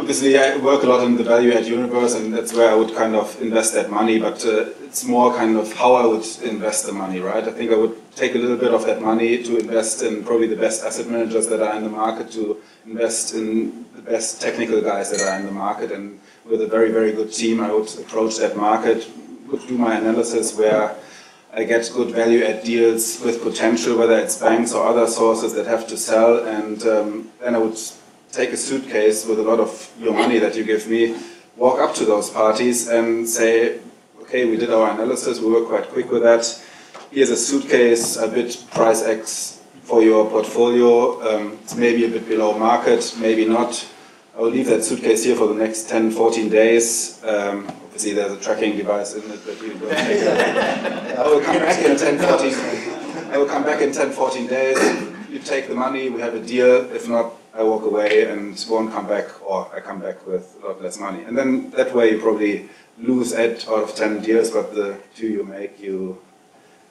obviously I work a lot in the value add universe, and that's where I would kind of invest that money, but it's more kind of how I would invest the money, right? I think I would take a little bit of that money to invest in probably the best asset managers that are in the market, to invest in the best technical guys that are in the market, and with a very, very good team, I would approach that market, would do my analysis where I get good value add deals with potential, whether it's banks or other sources that have to sell, and then I would take a suitcase with a lot of your money that you give me, walk up to those parties and say, okay, we did our analysis, we were quite quick with that. Here's a suitcase, a bit price X for your portfolio. It's maybe a bit below market, maybe not. I will leave that suitcase here for the next 10, 14 days. Obviously there's a tracking device in it that you don't take that. I will come back in 10, 14 I will come back in 10, 14 days. You take the money, we have a deal. If not, I walk away and won't come back, or I come back with a lot less money. And then that way you probably lose 8 out of 10 deals, but the 2 you make, you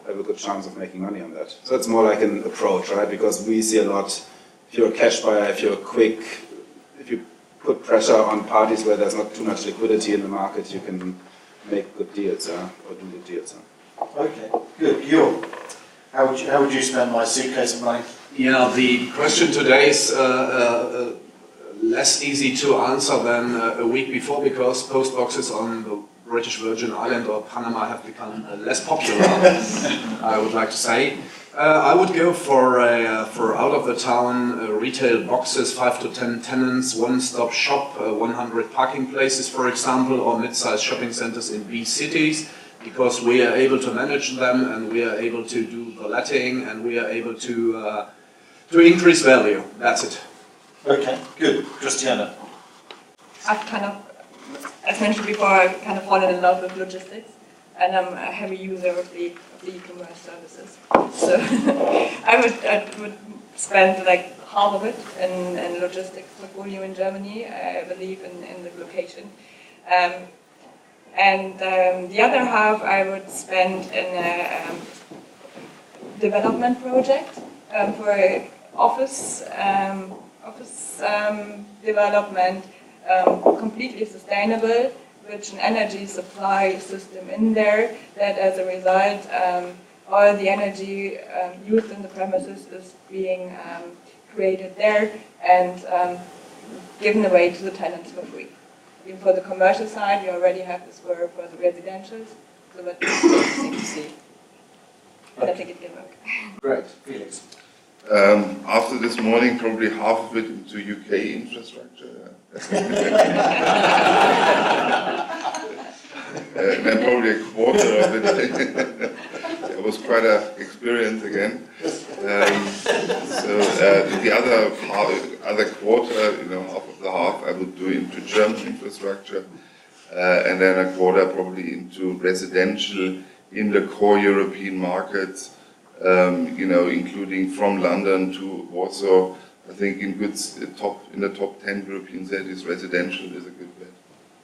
have a good chance of making money on that. So it's more like an approach, right? Because we see a lot, if you're a cash buyer, if you're quick, if you put pressure on parties where there's not too much liquidity in the market, you can make good deals, or do good deals. Okay, good. Georg, how would you spend my suitcase of money? Yeah, the question today is less easy to answer than a week before, because post boxes on the British Virgin Island or Panama have become less popular, I would like to say. I would go for out of the town retail boxes, 5 to 10 tenants, one-stop shop, 100 parking places, for example, or mid-sized shopping centers in B cities, because we are able to manage them and we are able to do the letting and we are able to increase value. That's it. Okay, good. Christiane. I've kind of, as mentioned before, I've kind of fallen in love with logistics, and I'm a heavy user of the e-commerce services. So I would spend like half of it in logistics portfolio in Germany. I believe in the location. And the other half I would spend in a development project for office development, completely sustainable, with an energy supply system in there, that as a result all the energy used in the premises is being created there and given away to the tenants for free. Even for the commercial side, we already have this for the residentials, so that's interesting to see. And I think it can work. Great. Felix. After this morning, probably half of it into UK infrastructure. And then probably a quarter of it. It was quite an experience again. The other quarter, half of the half, I would do into German infrastructure, and then a quarter probably into residential in the core European markets. Including from London to Warsaw. I think in the top 10 European cities, residential is a good bet.